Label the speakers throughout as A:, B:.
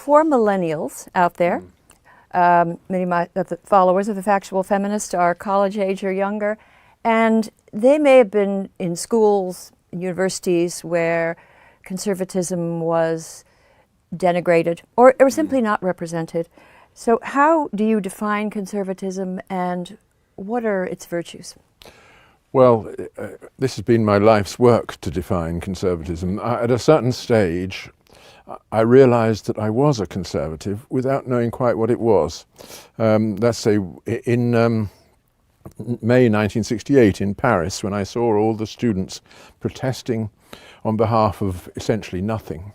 A: for millennials out there, many of the followers of the factual feminist are college age or younger, and they may have been in schools, universities where conservatism was denigrated or simply not represented. So how do you define conservatism and what are its virtues?
B: Well, this has been my life's work to define conservatism. At a certain stage, I realized that I was a conservative without knowing quite what it was. Let's say in May 1968 in Paris, when I saw all the students protesting on behalf of essentially nothing,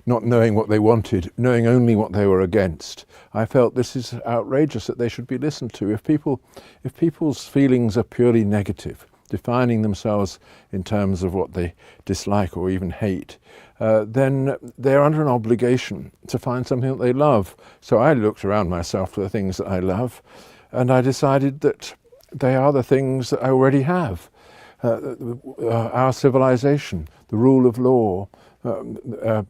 B: not knowing what they wanted, knowing only what they were against, I felt this is outrageous, that they should be listened to. If people's feelings are purely negative, defining themselves in terms of what they dislike or even hate, then they're under an obligation to find something that they love. So I looked around myself for the things that I love, and I decided that they are the things that I already have. Our civilization, the rule of law, the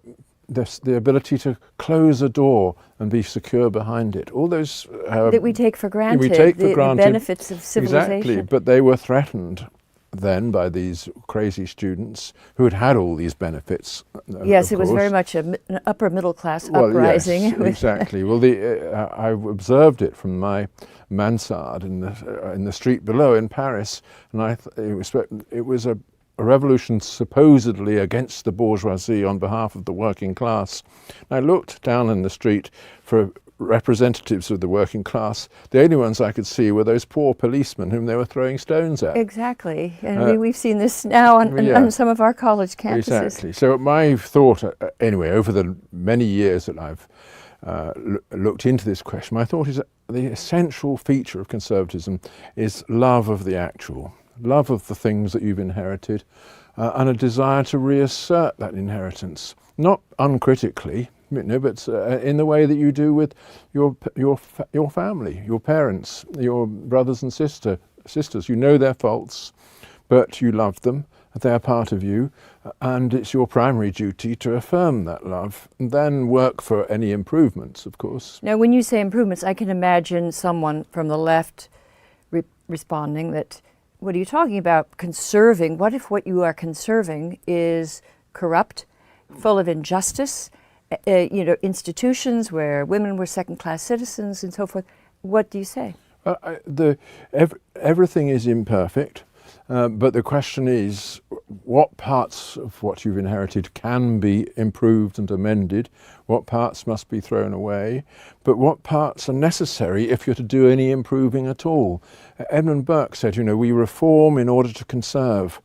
B: ability to close a door and be secure behind it. All those
A: that we take for granted. The benefits of civilization.
B: Exactly, but they were threatened then by these crazy students who had all these benefits.
A: Yes, it was very much an upper middle class uprising.
B: Yes, exactly. Well, I observed it from my mansard in the street below in Paris, and it was a revolution supposedly against the bourgeoisie on behalf of the working class. And I looked down in the street for representatives of the working class. The only ones I could see were those poor policemen whom they were throwing stones at.
A: Exactly, and we've seen this now on some of our college campuses.
B: Exactly. So my thought, anyway, over the many years that I've looked into this question, my thought is that the essential feature of conservatism is love of the actual, love of the things that you've inherited, and a desire to reassert that inheritance, not uncritically, but in the way that you do with your family, your parents, your brothers and sisters. You know their faults, but you love them. They're part of you, and it's your primary duty to affirm that love, and then work for any improvements, of course.
A: Now, when you say improvements, I can imagine someone from the left responding that, what are you talking about? Conserving? What if what you are conserving is corrupt, full of injustice, institutions where women were second-class citizens and so forth? What do you say?
B: Everything is imperfect, but the question is, what parts of what you've inherited can be improved and amended? What parts must be thrown away? But what parts are necessary if you're to do any improving at all? Edmund Burke said, we reform in order to conserve.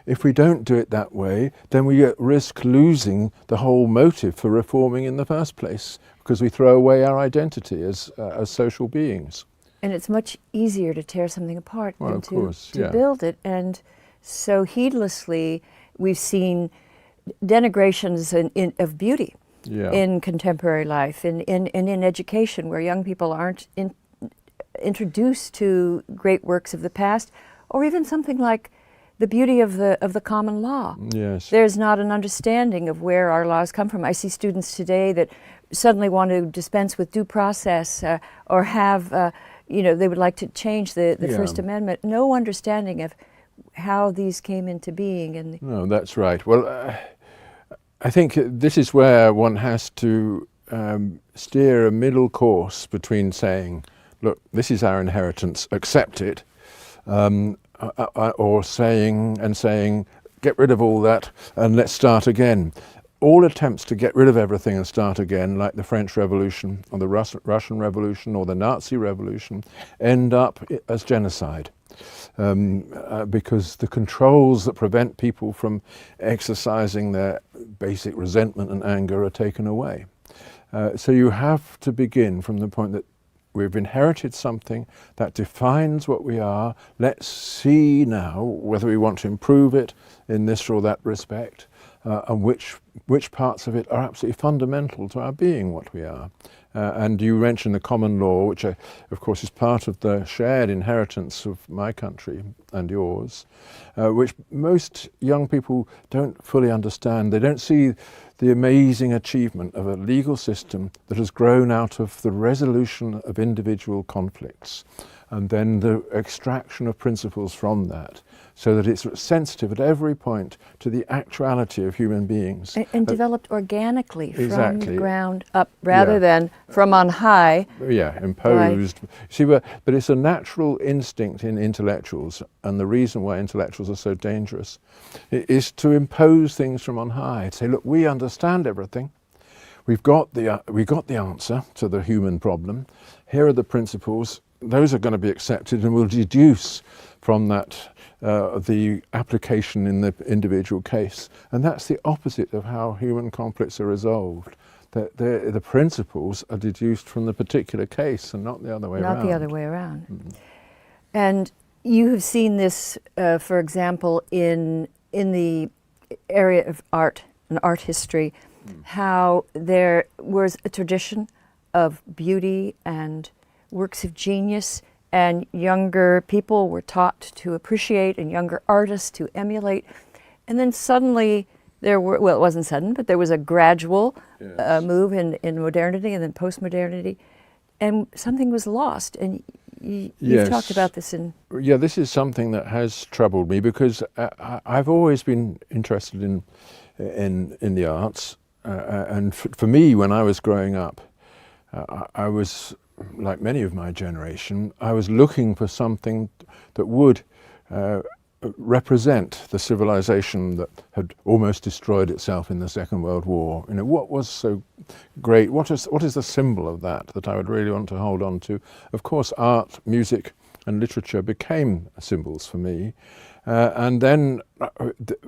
B: If we don't do it that way, then we risk losing the whole motive for reforming in the first place, because we throw away our identity as social beings.
A: And it's much easier to tear something apart than to
B: yeah.
A: build it. And so heedlessly, we've seen denegrations of beauty in contemporary life, and in education, where young people aren't introduced to great works of the past, or even something like the beauty of the common law.
B: Yes.
A: There's not an understanding of where our laws come from. I see students today that suddenly want to dispense with due process or have, they would like to change the First Amendment. No understanding of how these came into being.
B: No, that's right. Well, I think this is where one has to steer a middle course between saying, look, this is our inheritance, accept it, or saying, get rid of all that and let's start again. All attempts to get rid of everything and start again, like the French Revolution or the Russian Revolution or the Nazi Revolution, end up as genocide. Because the controls that prevent people from exercising their basic resentment and anger are taken away. So you have to begin from the point that we've inherited something that defines what we are. Let's see now whether we want to improve it in this or that respect, and which which parts of it are absolutely fundamental to our being what we are. And you mentioned the common law, which of course is part of the shared inheritance of my country and yours, which most young people don't fully understand. They don't see the amazing achievement of a legal system that has grown out of the resolution of individual conflicts and then the extraction of principles from that, so that it's sensitive at every point to the actuality of human beings.
A: And developed organically from
B: Exactly.
A: the ground up, rather
B: Yeah.
A: than from on high.
B: Yeah, imposed. See, but it's a natural instinct in intellectuals, and the reason why intellectuals are so dangerous is to impose things from on high. To say, look, we understand everything. We've got the answer to the human problem. Here are the principles. Those are going to be accepted, and we'll deduce from that the application in the individual case. And that's the opposite of how human conflicts are resolved. The principles are deduced from the particular case and not the other way around.
A: Not the other way around. And you have seen this, for example, in the area of art and art history, how there was a tradition of beauty and works of genius, and younger people were taught to appreciate and younger artists to emulate. And then suddenly there were, well, it wasn't sudden, but there was a gradual move in modernity and then post-modernity, and something was lost. And you've talked about this in...
B: Yeah, this is something that has troubled me, because I've always been interested in the arts. And for me, when I was growing up, I was, like many of my generation, I was looking for something that would represent the civilization that had almost destroyed itself in the Second World War. You know, what was so great? What is the symbol of that I would really want to hold on to? Of course, art, music, and literature became symbols for me. And then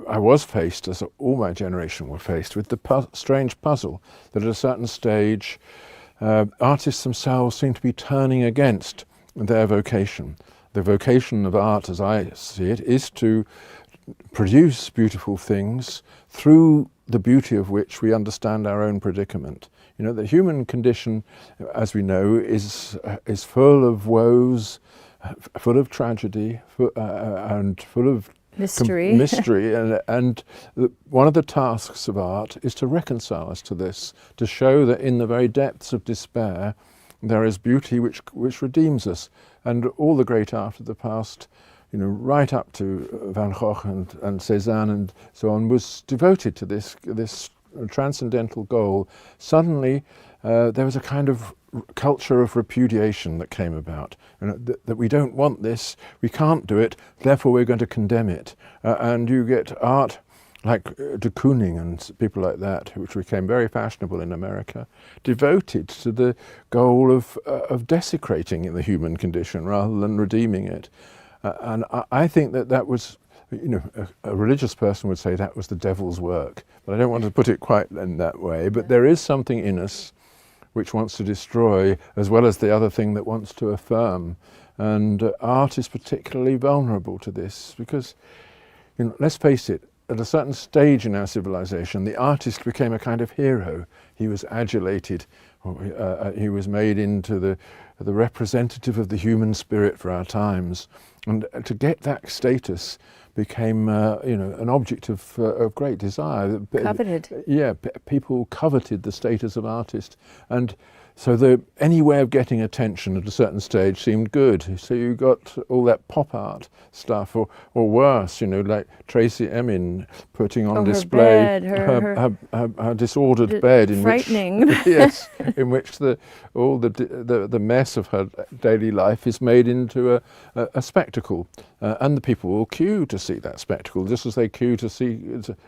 B: I was faced, as all my generation were faced, with the strange puzzle that at a certain stage artists themselves seem to be turning against their vocation. The vocation of art, as I see it, is to produce beautiful things through the beauty of which we understand our own predicament. You know, the human condition, as we know, is full of woes, full of tragedy, and full of
A: mystery.
B: and one of the tasks of art is to reconcile us to this, to show that in the very depths of despair there is beauty which redeems us. And all the great art of the past, you know, right up to Van Gogh and Cézanne and so on, was devoted to this transcendental goal. Suddenly there was a kind of culture of repudiation that came about, and that we don't want this, we can't do it, therefore we're going to condemn it. And you get art like de Kooning and people like that, which became very fashionable in America, devoted to the goal of desecrating the human condition rather than redeeming it. And I think that was, you know, a religious person would say that was the devil's work, but I don't want to put it quite in that way. But there is something in us which wants to destroy, as well as the other thing that wants to affirm. And art is particularly vulnerable to this, because, you know, let's face it, at a certain stage in our civilization, the artist became a kind of hero. He was adulated, he was made into the representative of the human spirit for our times. And to get that status became, you know, an object of great desire.
A: Coveted.
B: Yeah, people coveted the status of artist. And so any way of getting attention at a certain stage seemed good. So you got all that pop art stuff, or worse, you know, like Tracy Emin putting on display her disordered bed, in
A: frightening.
B: which yes, in which all the mess of her daily life is made into a spectacle, and the people will queue to see that spectacle, just as they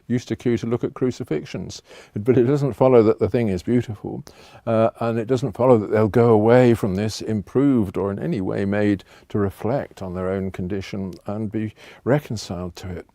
B: used to queue to look at crucifixions. But it doesn't follow that the thing is beautiful, and it doesn't follow that they'll go away from this improved or in any way made to reflect on their own condition and be reconciled to it.